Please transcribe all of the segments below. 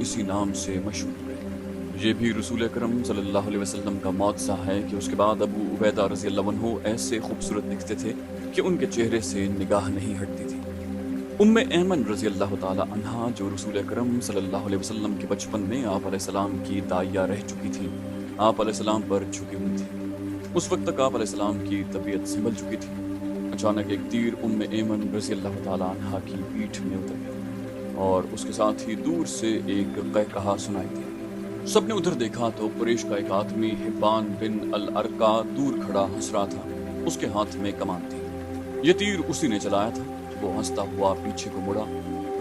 اسی نام سے مشہور ہوئے۔ یہ بھی رسول اکرم صلی اللہ علیہ وسلم کا معجزہ ہے کہ اس کے بعد ابو عبیدہ رضی اللہ عنہ ایسے خوبصورت دکھتے تھے کہ ان کے چہرے سے نگاہ نہیں ہٹتی تھی۔ ام ایمن رضی اللہ تعالی عنہا جو رسول اکرم صلی اللہ علیہ وسلم کے بچپن میں آپ علیہ السلام کی دائیہ رہ چکی تھی، آپ علیہ السلام پر جھکی ہوئی تھی۔ اس وقت تک آپ علیہ السلام کی طبیعت سنبھل چکی تھی۔ اچانک ایک تیر ام ایمن رضی اللہ تعالی عنہا کی پیٹھ میں اتر گیا اور اس کے ساتھ ہی دور سے ایک قہقہا سنائی دیا۔ سب نے ادھر دیکھا تو قریش کا ایک آدمی حبان بن الارقا دور کھڑا ہنس رہا تھا، اس کے ہاتھ میں کمان تھی۔ یہ تیر اسی نے چلایا تھا۔ وہ ہنستا ہوا پیچھے کو مڑا۔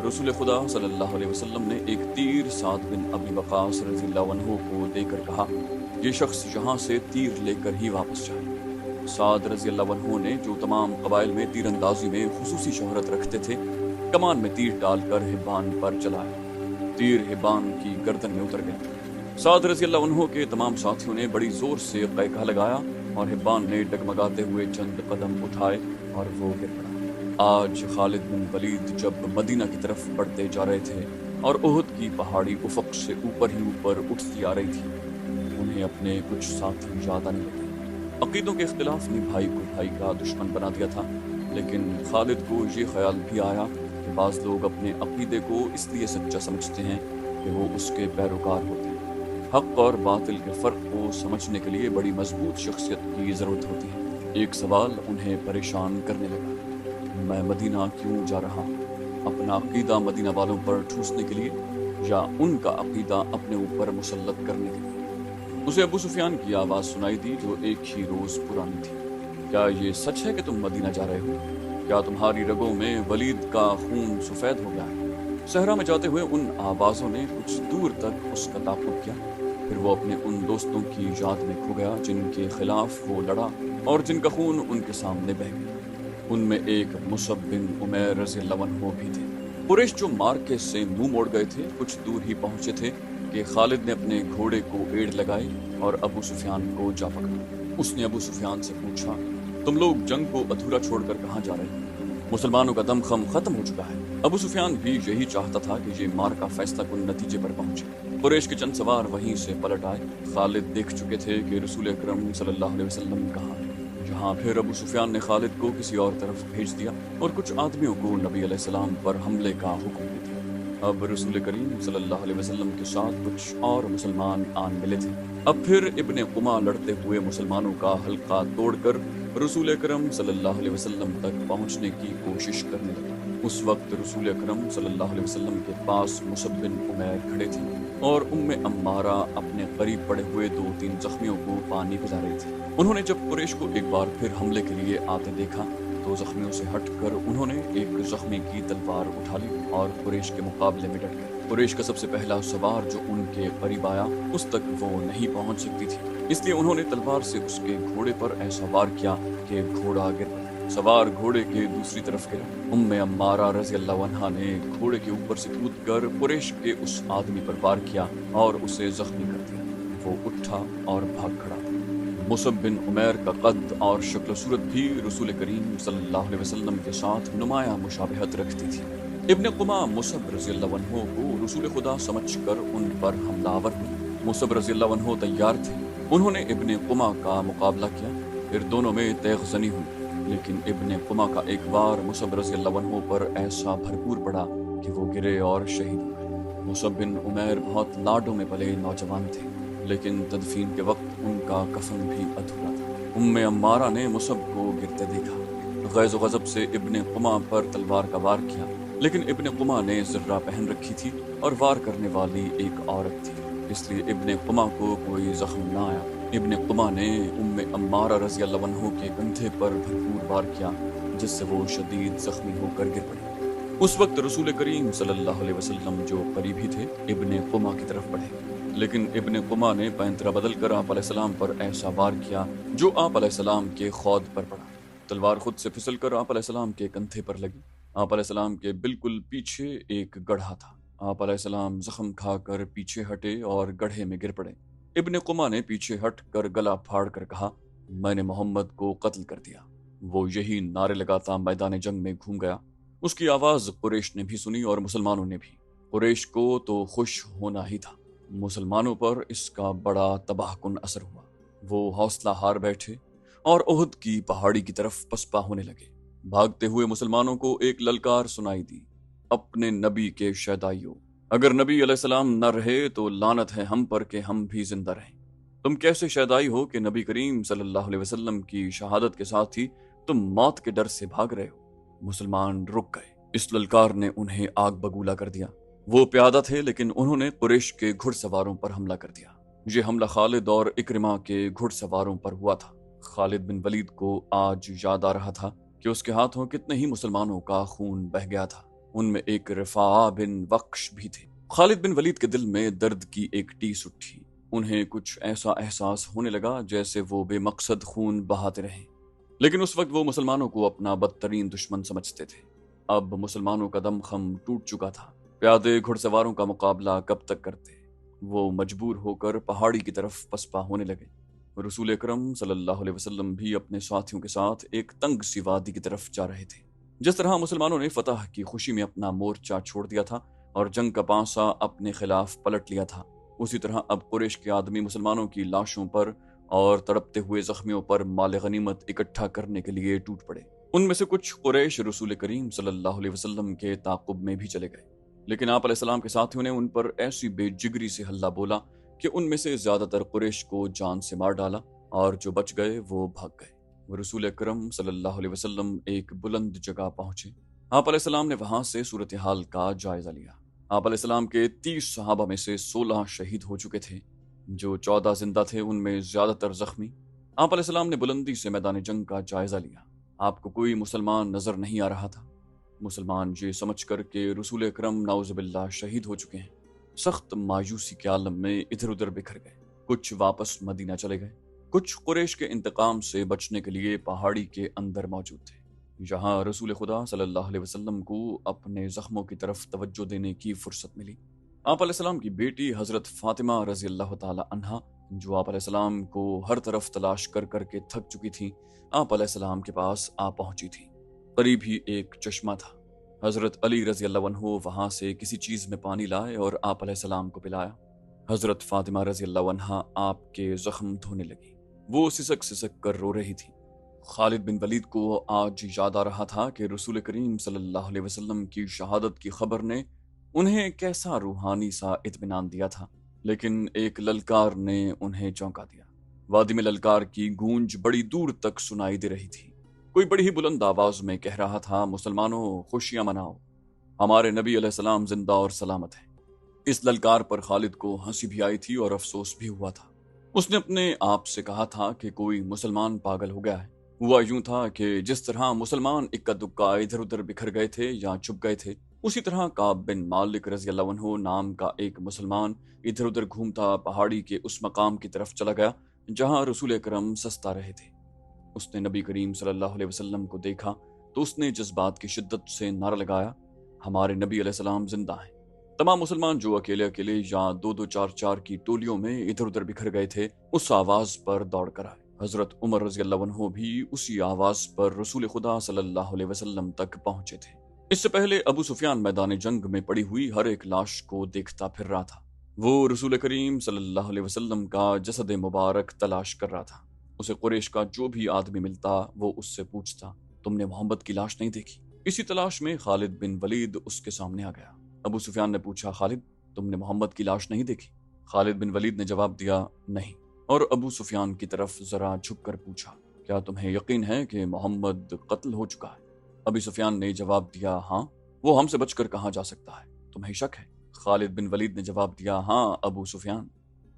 رسول خدا صلی اللہ علیہ وسلم نے ایک تیر سعد بن ابی وقاص رضی اللہ عنہ کو دے کر کہا، یہ شخص یہاں سے تیر لے کر ہی واپس جائے۔ سعد رضی اللہ عنہ نے جو تمام قبائل میں تیر اندازی میں خصوصی شہرت رکھتے تھے، کمان میں تیر ڈال کر حبان پر چلایا۔ تیر حبان کی گردن میں اتر گیا۔ سعد رضی اللہ عنہ کے تمام ساتھیوں نے بڑی زور سے قہقہا لگایا اور حبان نے ڈگمگاتے ہوئے چند قدم اٹھائے اور وہ گر پڑا۔ آج خالد بن ولید جب مدینہ کی طرف بڑھتے جا رہے تھے اور احد کی پہاڑی افق سے اوپر ہی اوپر اٹھتی آ رہی تھی، انہیں اپنے کچھ ساتھی یاد آنے لگے۔ عقیدوں کے اختلاف نے بھائی کو بھائی کا دشمن بنا دیا تھا، لیکن خالد کو یہ خیال بھی آیا کہ بعض لوگ اپنے عقیدے کو اس لیے سچا سمجھتے ہیں کہ وہ اس کے پیروکار ہوتے ہیں۔ حق اور باطل کے فرق کو سمجھنے کے لیے بڑی مضبوط شخصیت کی ضرورت ہوتی ہے۔ ایک سوال انہیں پریشان کرنے لگا، میں مدینہ کیوں جا رہا ہوں؟ اپنا عقیدہ مدینہ والوں پر ٹھوسنے کے لیے یا ان کا عقیدہ اپنے اوپر مسلط کرنے کے لیے؟ اسے ابو سفیان کی آواز سنائی دی جو ایک ہی روز پرانی تھی۔ کیا یہ سچ ہے کہ تم مدینہ جا رہے ہو؟ کیا تمہاری رگوں میں ولید کا خون سفید ہو گیا ہے؟ صحرا میں جاتے ہوئے ان آوازوں نے کچھ دور تک اس کا تعاقب کیا، پھر وہ اپنے ان دوستوں کی یاد میں کھو گیا جن کے خلاف وہ لڑا اور جن کا خون ان کے سامنے بہہ گیا۔ ان میں ایک مصعب بن عمیر رضی اللہ عنہ بھی تھے۔ قریش جو مارکے سے منہ موڑ گئے تھے، کچھ دور ہی پہنچے تھے کہ خالد نے اپنے گھوڑے کو ایڑ لگائی اور ابو سفیان کو جا پکڑا۔ اس نے ابو سفیان سے پوچھا، تم لوگ جنگ کو ادھورا چھوڑ کر کہاں جا رہے ہو؟ مسلمانوں کا دم خم ختم ہو چکا ہے۔ ابو سفیان بھی یہی چاہتا تھا کہ یہ مارکا فیصلہ کن نتیجے پر پہنچے۔ قریش کے چند سوار وہیں سے پلٹ آئے۔ خالد دیکھ چکے تھے کہ رسول اکرم صلی اللہ علیہ وسلم کہاں ہے۔ یہاں پھر ابو سفیان نے خالد کو کسی اور طرف بھیج دیا اور کچھ آدمیوں کو نبی علیہ السلام پر حملے کا حکم دے دیا۔ اب رسول کریم صلی اللہ علیہ وسلم کے ساتھ کچھ اور مسلمان آن ملے تھے۔ اب پھر ابن قمع لڑتے ہوئے مسلمانوں کا حلقہ توڑ کر رسول اکرم صلی اللہ علیہ وسلم تک پہنچنے کی کوشش کرنے لگا۔ اس وقت رسول اکرم صلی اللہ علیہ وسلم کے پاس مصعب بن عمیر کھڑے تھے اور عمارہ اپنے قریب پڑے ہوئے 2-3 زخمیوں کو پانی پلا رہی تھی۔ انہوں نے جب قریش کو ایک بار پھر حملے کے لیے آتے دیکھا تو زخمیوں سے ہٹ کر انہوں نے ایک زخمی کی تلوار اٹھا لی اور قریش کے مقابلے میں ڈٹ گئے۔ قریش کا سب سے پہلا سوار جو ان کے قریب آیا اس تک وہ نہیں پہنچ سکتی تھی، اس لیے انہوں نے تلوار سے اس کے گھوڑے پر ایسا وار کیا کہ گھوڑا گر پڑا۔ سوار گھوڑے کے دوسری طرف گرا۔ عمارہ رضی اللہ عنہا نے گھوڑے کے اوپر سے کود کر قریش کے اس آدمی پر وار کیا اور اسے زخمی کر دیا۔ وہ اٹھا اور بھاگ کھڑا۔ مصعب بن عمیر کا قد اور شکل و صورت بھی رسول کریم صلی اللہ علیہ وسلم کے ساتھ نمایاں مشابہت رکھتی تھی۔ ابن قمع مصعب رضی اللہ عنہ کو رسول خدا سمجھ کر ان پر حملہ آور ہوئے۔ مصعب رضی اللہ عنہ تیار تھے، انہوں نے ابن قمع کا مقابلہ کیا، پھر دونوں میں تیغ زنی ہوئی، لیکن ابن قمع کا ایک بار مصعب رضی اللہ عنہ پر ایسا بھرپور پڑا کہ وہ گرے اور شہید ہوئے۔ مصعب بن عمیر بہت لاڈوں میں پلے نوجوان تھے، لیکن تدفین کے وقت ان کا کفن بھی ادھورا تھا۔ عمارہ نے مصعب کو گرتے دیکھا، غیظ و غضب سے ابن قمع پر تلوار کا وار کیا، لیکن ابن قمع نے زرہ پہن رکھی تھی اور وار کرنے والی ایک عورت تھی، اس لیے ابن قمع کو کوئی زخم نہ آیا۔ ابن قمع نے عمارہ رضی اللہ عنہ کے کندھے پر بھرپور وار کیا، جس سے وہ شدید زخمی ہو کر گر پڑی۔ اس وقت رسول کریم صلی اللہ علیہ وسلم جو قریب ہی تھے ابن قمع کی طرف بڑھے، لیکن ابن قمع نے پینترا بدل کر آپ علیہ السلام پر ایسا وار کیا جو آپ علیہ السلام کے خود پر پڑا۔ تلوار خود سے پھسل کر آپ علیہ السلام کے کندھے پر لگی۔ آپ علیہ السلام کے بالکل پیچھے ایک گڑھا تھا۔ آپ علیہ السلام زخم کھا کر پیچھے ہٹے اور گڑھے میں گر پڑے۔ ابن قمع نے پیچھے ہٹ کر گلا پھاڑ کر کہا، میں نے محمد کو قتل کر دیا۔ وہ یہی نعرے لگاتا میدان جنگ میں گھوم گیا۔ اس کی آواز قریش نے بھی سنی اور مسلمانوں نے بھی۔ قریش کو تو خوش ہونا ہی تھا، مسلمانوں پر اس کا بڑا تباہ کن اثر ہوا۔ وہ حوصلہ ہار بیٹھے اور احد کی پہاڑی کی طرف پسپا ہونے لگے۔ بھاگتے ہوئے مسلمانوں کو ایک للکار سنائی دی، اپنے نبی کے شیدائیوں، اگر نبی علیہ السلام نہ رہے تو لعنت ہے ہم پر کہ ہم بھی زندہ رہیں۔ تم کیسے شیدائی ہو کہ نبی کریم صلی اللہ علیہ وسلم کی شہادت کے ساتھ ہی تم موت کے ڈر سے بھاگ رہے ہو؟ مسلمان رک گئے۔ اس للکار نے انہیں آگ بگولا کر دیا۔ وہ پیادہ تھے لیکن انہوں نے قریش کے گھڑ سواروں پر حملہ کر دیا۔ یہ حملہ خالد اور اکرمہ کے گھڑ سواروں پر ہوا تھا۔ خالد بن ولید کو آج یاد آ رہا تھا کہ اس کے ہاتھوں کتنے ہی مسلمانوں کا خون بہہ گیا تھا۔ ان میں ایک رفاعہ بن وقش بھی تھے۔ خالد بن ولید کے دل میں درد کی ایک ٹیس اٹھی۔ انہیں کچھ ایسا احساس ہونے لگا جیسے وہ بے مقصد خون بہاتے رہیں، لیکن اس وقت وہ مسلمانوں کو اپنا بدترین دشمن سمجھتے تھے۔ اب مسلمانوں کا دم خم ٹوٹ چکا تھا۔ پیادے گھڑ سواروں کا مقابلہ کب تک کرتے؟ وہ مجبور ہو کر پہاڑی کی طرف پسپا ہونے لگے۔ رسول اکرم صلی اللہ علیہ وسلم بھی اپنے ساتھیوں کے ساتھ ایک تنگ سی وادی کی طرف جا رہے تھے۔ جس طرح مسلمانوں نے فتح کی خوشی میں اپنا مورچہ چھوڑ دیا تھا اور جنگ کا پانسا اپنے خلاف پلٹ لیا تھا، اسی طرح اب قریش کے آدمی مسلمانوں کی لاشوں پر اور تڑپتے ہوئے زخمیوں پر مال غنیمت اکٹھا کرنے کے لیے ٹوٹ پڑے۔ ان میں سے کچھ قریش رسول کریم صلی اللہ علیہ وسلم کے تعاقب میں بھی چلے گئے، لیکن آپ علیہ السلام کے ساتھیوں نے ان پر ایسی بے جگری سے حلہ بولا کہ ان میں سے زیادہ تر قریش کو جان سے مار ڈالا، اور جو بچ گئے وہ بھاگ گئے۔ رسول اکرم صلی اللہ علیہ وسلم ایک بلند جگہ پہنچے۔ آپ علیہ السلام نے وہاں سے صورتحال کا جائزہ لیا۔ آپ علیہ السلام کے 30 صحابہ میں سے 16 شہید ہو چکے تھے، جو 14 زندہ تھے ان میں زیادہ تر زخمی۔ آپ علیہ السلام نے بلندی سے میدان جنگ کا جائزہ لیا۔ آپ کو کوئی مسلمان نظر نہیں آ رہا تھا۔ مسلمان یہ سمجھ کر کہ رسول اکرم نعوذ باللہ شہید ہو چکے ہیں، سخت مایوسی کے عالم میں ادھر ادھر بکھر گئے۔ کچھ واپس مدینہ چلے گئے، کچھ قریش کے انتقام سے بچنے کے لیے پہاڑی کے اندر موجود تھے، جہاں رسول خدا صلی اللہ علیہ وسلم کو اپنے زخموں کی طرف توجہ دینے کی فرصت ملی۔ آپ علیہ السلام کی بیٹی حضرت فاطمہ رضی اللہ تعالی عنہا، جو آپ علیہ السلام کو ہر طرف تلاش کر کر کے تھک چکی تھی، آپ علیہ السلام کے پاس آ پہنچی تھی۔ قریب ہی ایک چشمہ تھا۔ حضرت علی رضی اللہ عنہ وہاں سے کسی چیز میں پانی لائے اور آپ علیہ السلام کو پلایا۔ حضرت فاطمہ رضی اللہ عنہا آپ کے زخم دھونے لگی۔ وہ سسک سسک کر رو رہی تھی۔ خالد بن ولید کو آج یاد آ رہا تھا کہ رسول کریم صلی اللہ علیہ وسلم کی شہادت کی خبر نے انہیں کیسا روحانی سا اطمینان دیا تھا، لیکن ایک للکار نے انہیں چونکا دیا۔ وادی میں للکار کی گونج بڑی دور تک سنائی دے رہی تھی۔ کوئی بڑی ہی بلند آواز میں کہہ رہا تھا، مسلمانوں خوشیاں مناؤ، ہمارے نبی علیہ السلام زندہ اور سلامت ہیں۔ اس للکار پر خالد کو ہنسی بھی آئی تھی اور افسوس بھی ہوا تھا۔ اس نے اپنے آپ سے کہا تھا کہ کوئی مسلمان پاگل ہو گیا ہے۔ ہوا یوں تھا کہ جس طرح مسلمان اکا دکا ادھر ادھر بکھر گئے تھے یا چھپ گئے تھے، اسی طرح کعب بن مالک رضی اللہ عنہ نام کا ایک مسلمان ادھر ادھر گھومتا پہاڑی کے اس مقام کی طرف چلا گیا جہاں رسول اکرم سستا رہے تھے۔ اس نے نبی کریم صلی اللہ علیہ وسلم کو دیکھا تو اس نے جذبات کی شدت سے نعرہ لگایا، ہمارے نبی علیہ السلام زندہ ہیں۔ تمام مسلمان جو اکیلے اکیلے یا دو دو چار چار کی ٹولیوں میں ادھر ادھر بکھر گئے تھے، اس آواز پر دوڑ کر آئے۔ حضرت عمر رضی اللہ عنہ بھی اسی آواز پر رسول خدا صلی اللہ علیہ وسلم تک پہنچے تھے۔ اس سے پہلے ابو سفیان میدان جنگ میں پڑی ہوئی ہر ایک لاش کو دیکھتا پھر رہا تھا۔ وہ رسول کریم صلی اللہ علیہ وسلم کا جسد مبارک تلاش کر رہا تھا۔ اسے قریش کا جو بھی آدمی ملتا وہ اس سے پوچھتا، تم نے محمد کی لاش نہیں دیکھی؟ اسی تلاش میں خالد بن ولید اس کے سامنے آ گیا۔ ابو سفیان نے پوچھا، خالد تم نے محمد کی لاش نہیں دیکھی؟ خالد بن ولید نے جواب دیا، نہیں، اور ابو سفیان کی طرف ذرا جھک کر پوچھا، کیا تمہیں یقین ہے کہ محمد قتل ہو چکا ہے؟ ابو سفیان نے جواب دیا، ہاں، وہ ہم سے بچ کر کہاں جا سکتا ہے، تمہیں شک ہے؟ خالد بن ولید نے جواب دیا، ہاں ابو سفیان،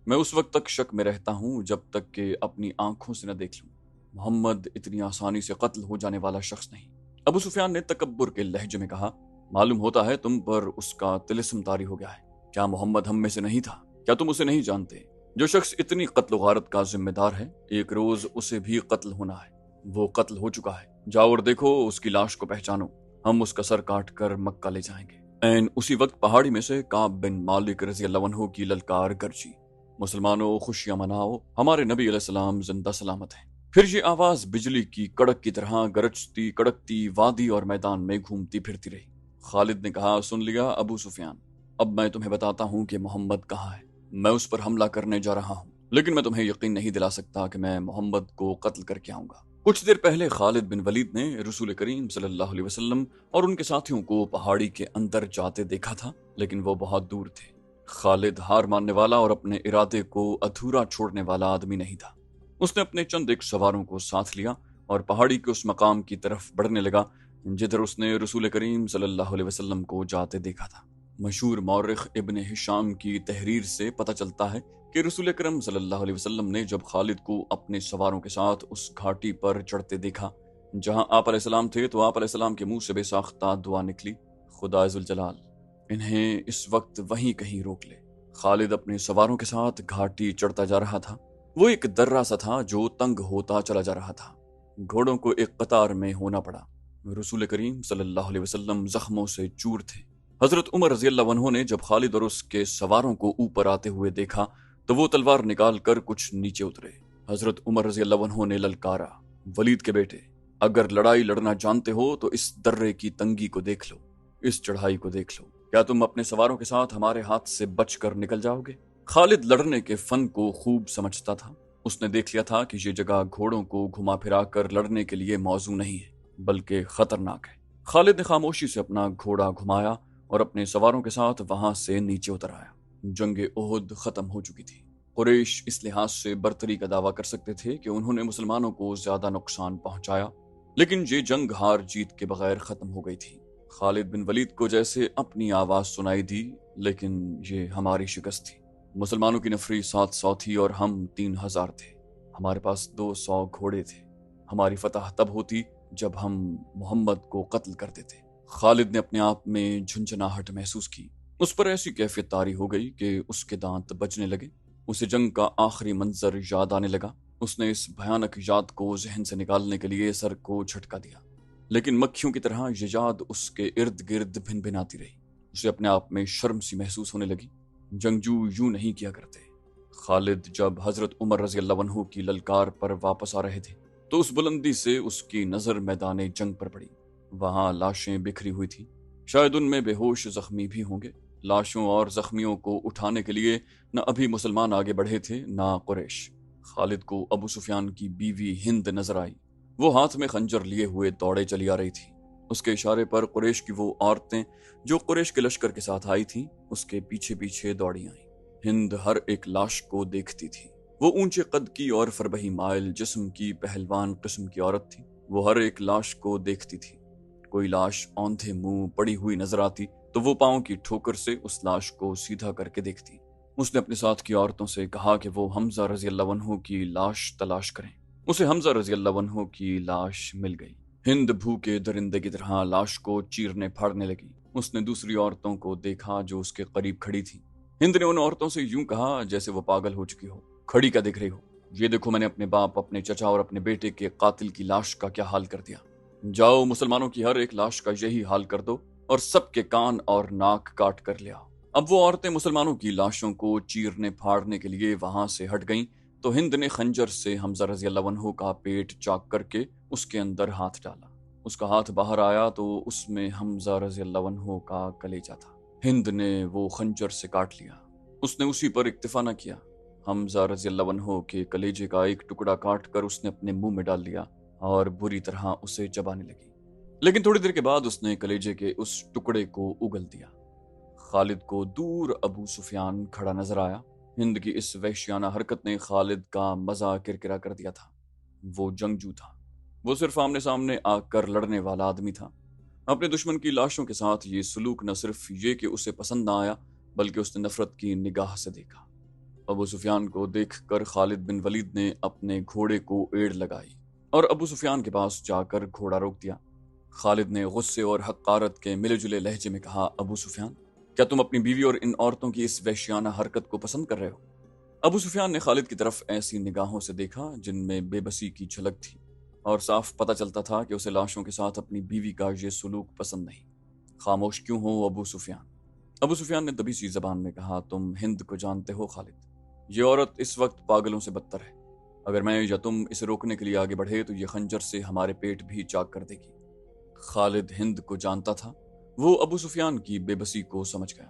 میں اس وقت تک شک میں رہتا ہوں جب تک کہ اپنی آنکھوں سے نہ دیکھ لوں۔ محمد اتنی آسانی سے قتل ہو جانے والا شخص نہیں۔ ابو سفیان نے تکبر کے لہجے میں کہا، معلوم ہوتا ہے تم پر اس کا طلسم طاری ہو گیا ہے۔ کیا محمد ہم میں سے نہیں تھا؟ کیا تم اسے نہیں جانتے؟ جو شخص اتنی قتل و غارت کا ذمہ دار ہے، ایک روز اسے بھی قتل ہونا ہے۔ وہ قتل ہو چکا ہے، جاؤ اور دیکھو اس کی لاش کو پہچانو، ہم اس کا سر کاٹ کر مکہ لے جائیں گے۔ این اسی وقت پہاڑی میں سے کعب بن مالک رضی اللہ عنہ کی للکار گرجی، مسلمانوں خوشیاں مناؤ، ہمارے نبی علیہ السلام زندہ سلامت ہیں۔ پھر یہ آواز بجلی کی کڑک کی طرح گرجتی کڑکتی وادی اور میدان میں گھومتی پھرتی رہی۔ خالد نے کہا، سن لیا ابو سفیان، اب میں تمہیں بتاتا ہوں کہ محمد کہاں ہے۔ میں اس پر حملہ کرنے جا رہا ہوں، لیکن میں تمہیں یقین نہیں دلا سکتا کہ میں محمد کو قتل کر کے آؤں گا۔ کچھ دیر پہلے خالد بن ولید نے رسول کریم صلی اللہ علیہ وسلم اور ان کے ساتھیوں کو پہاڑی کے اندر جاتے دیکھا تھا، لیکن وہ بہت دور تھے۔ خالد ہار ماننے والا اور اپنے ارادے کو ادھورا چھوڑنے والا آدمی نہیں تھا۔ اس نے اپنے چند ایک سواروں کو ساتھ لیا اور پہاڑی کے اس مقام کی طرف بڑھنے لگا جدھر اس نے رسول کریم صلی اللہ علیہ وسلم کو جاتے دیکھا تھا۔ مشہور مورخ ابن ہشام کی تحریر سے پتہ چلتا ہے کہ رسول کریم صلی اللہ علیہ وسلم نے جب خالد کو اپنے سواروں کے ساتھ اس گھاٹی پر چڑھتے دیکھا جہاں آپ علیہ السلام تھے، تو آپ علیہ السلام کے منہ سے بے ساختہ دعا نکلی، خدا ذوالجلال انہیں اس وقت وہیں کہیں روک لے۔ خالد اپنے سواروں کے ساتھ گھاٹی چڑھتا جا رہا تھا۔ وہ ایک درہ سا تھا جو تنگ ہوتا چلا جا رہا تھا۔ گھوڑوں کو ایک قطار میں ہونا پڑا۔ رسول کریم صلی اللہ علیہ وسلم زخموں سے چور تھے۔ حضرت عمر رضی اللہ عنہ نے جب خالد اور اس کے سواروں کو اوپر آتے ہوئے دیکھا تو وہ تلوار نکال کر کچھ نیچے اترے۔ حضرت عمر رضی اللہ عنہ نے للکارا، ولید کے بیٹے، اگر لڑائی لڑنا جانتے ہو تو اس درے کی تنگی کو دیکھ لو، اس چڑھائی کو دیکھ لو، کیا تم اپنے سواروں کے ساتھ ہمارے ہاتھ سے بچ کر نکل جاؤ گے؟ خالد لڑنے کے فن کو خوب سمجھتا تھا۔ اس نے دیکھ لیا تھا کہ یہ جگہ گھوڑوں کو گھما پھرا کر لڑنے کے لیے موزوں نہیں ہے بلکہ خطرناک ہے۔ خالد نے خاموشی سے اپنا گھوڑا گھمایا اور اپنے سواروں کے ساتھ وہاں سے نیچے اتر آیا۔ جنگ احد ختم ہو چکی تھی۔ قریش اس لحاظ سے برتری کا دعویٰ کر سکتے تھے کہ انہوں نے مسلمانوں کو زیادہ نقصان پہنچایا، لیکن یہ جنگ ہار جیت کے بغیر ختم ہو گئی تھی۔ خالد بن ولید کو جیسے اپنی آواز سنائی دی، لیکن یہ ہماری شکست تھی۔ مسلمانوں کی نفری 700 تھی اور ہم 3000 تھے۔ ہمارے پاس 200 گھوڑے تھے۔ ہماری فتح تب ہوتی جب ہم محمد کو قتل کرتے تھے۔ خالد نے اپنے آپ میں جھنجھناہٹ محسوس کی۔ اس پر ایسی کیفیت طاری ہو گئی کہ اس کے دانت بجنے لگے۔ اسے جنگ کا آخری منظر یاد آنے لگا۔ اس نے اس بھیانک یاد کو ذہن سے نکالنے کے لیے سر کو جھٹکا دیا، لیکن مکھیوں کی طرح یہ یاد اس کے ارد گرد بھن بھناتی رہی۔ اسے اپنے آپ میں شرم سی محسوس ہونے لگی۔ جنگجو یوں نہیں کیا کرتے۔ خالد جب حضرت عمر رضی اللہ عنہ کی للکار پر واپس آ رہے تھے تو اس بلندی سے اس کی نظر میدان جنگ پر پڑی۔ وہاں لاشیں بکھری ہوئی تھی، شاید ان میں بے ہوش زخمی بھی ہوں گے۔ لاشوں اور زخمیوں کو اٹھانے کے لیے نہ ابھی مسلمان آگے بڑھے تھے نہ قریش۔ خالد کو ابو سفیان کی بیوی ہند نظر آئی۔ وہ ہاتھ میں خنجر لیے ہوئے دوڑے چلی آ رہی تھی۔ اس کے اشارے پر قریش کی وہ عورتیں جو قریش کے لشکر کے ساتھ آئی تھیں اس کے پیچھے پیچھے دوڑی آئیں۔ ہند ہر ایک لاش کو دیکھتی تھی۔ وہ اونچے قد کی اور فربہی مائل جسم کی پہلوان قسم کی عورت تھی۔ وہ ہر ایک لاش کو دیکھتی تھی۔ کوئی لاش اوندھے منہ پڑی ہوئی نظر آتی تو وہ پاؤں کی ٹھوکر سے اس لاش کو سیدھا کر کے دیکھتی۔ اس نے اپنے ساتھ کی عورتوں سے کہا کہ وہ حمزہ رضی اللہ عنہ کی لاش تلاش کریں۔ اسے حمزہ رضی اللہ عنہ کی لاش مل گئی۔ ہند بھوکے درندے کی طرح لاش کو چیرنے پھاڑنے لگی۔ اس نے دوسری عورتوں کو دیکھا جو اس کے قریب کھڑی تھی۔ ہند نے ان عورتوں سے یوں کہا جیسے وہ پاگل ہو چکی ہو، کھڑی کا دیکھ رہی ہو؟ یہ دیکھو میں نے اپنے باپ، اپنے چچا اور اپنے بیٹے کے قاتل کی لاش کا کیا حال کر دیا۔ جاؤ مسلمانوں کی ہر ایک لاش کا یہی حال کر دو اور سب کے کان اور ناک کاٹ کر لے آؤ۔ اب وہ عورتیں مسلمانوں کی لاشوں کو چیرنے پھاڑنے کے لیے وہاں سے ہٹ گئیں تو ہند نے خنجر سے حمزہ رضی اللہ عنہ کا پیٹ چاک کر کے اس کے اندر ہاتھ ڈالا۔ اس کا ہاتھ باہر آیا تو اس میں حمزہ رضی اللہ عنہ کا کلیجہ تھا۔ ہند نے وہ خنجر سے کاٹ لیا۔ اس نے اسی پر اکتفا نہ کیا۔ حمزہ رضی اللہ عنہ کے کلیجے کا ایک ٹکڑا کاٹ کر اس نے اپنے منہ میں ڈال لیا اور بری طرح اسے چبانے لگی، لیکن تھوڑی دیر کے بعد اس نے کلیجے کے اس ٹکڑے کو اگل دیا۔ خالد کو دور ابو سفیان کھڑا نظر آیا۔ ہند کی اس وحشیانہ حرکت نے خالد کا مزہ کرکرا کر دیا تھا۔ وہ جنگجو تھا، وہ صرف آمنے سامنے آ کر لڑنے والا آدمی تھا۔ اپنے دشمن کی لاشوں کے ساتھ یہ سلوک نہ صرف یہ کہ اسے پسند نہ آیا بلکہ اس نے نفرت کی نگاہ سے دیکھا۔ ابو سفیان کو دیکھ کر خالد بن ولید نے اپنے گھوڑے کو ایڑ لگائی اور ابو سفیان کے پاس جا کر گھوڑا روک دیا۔ خالد نے غصے اور حقارت کے ملے جلے لہجے میں کہا، ابو سفیان، کیا تم اپنی بیوی اور ان عورتوں کی اس وحشیانہ حرکت کو پسند کر رہے ہو؟ ابو سفیان نے خالد کی طرف ایسی نگاہوں سے دیکھا جن میں بے بسی کی جھلک تھی اور صاف پتہ چلتا تھا کہ اسے لاشوں کے ساتھ اپنی بیوی کا یہ سلوک پسند نہیں۔ خاموش کیوں ہو ابو سفیان؟ ابو سفیان نے دبی سی زبان میں کہا، تم ہند کو جانتے ہو خالد؟ یہ عورت اس وقت پاگلوں سے بدتر ہے۔ اگر میں یا تم اسے روکنے کے لیے آگے بڑھے تو یہ خنجر سے ہمارے پیٹ بھی چاک کر دے گی۔ خالد ہند کو جانتا تھا۔ وہ ابو سفیان کی بے بسی کو سمجھ گیا۔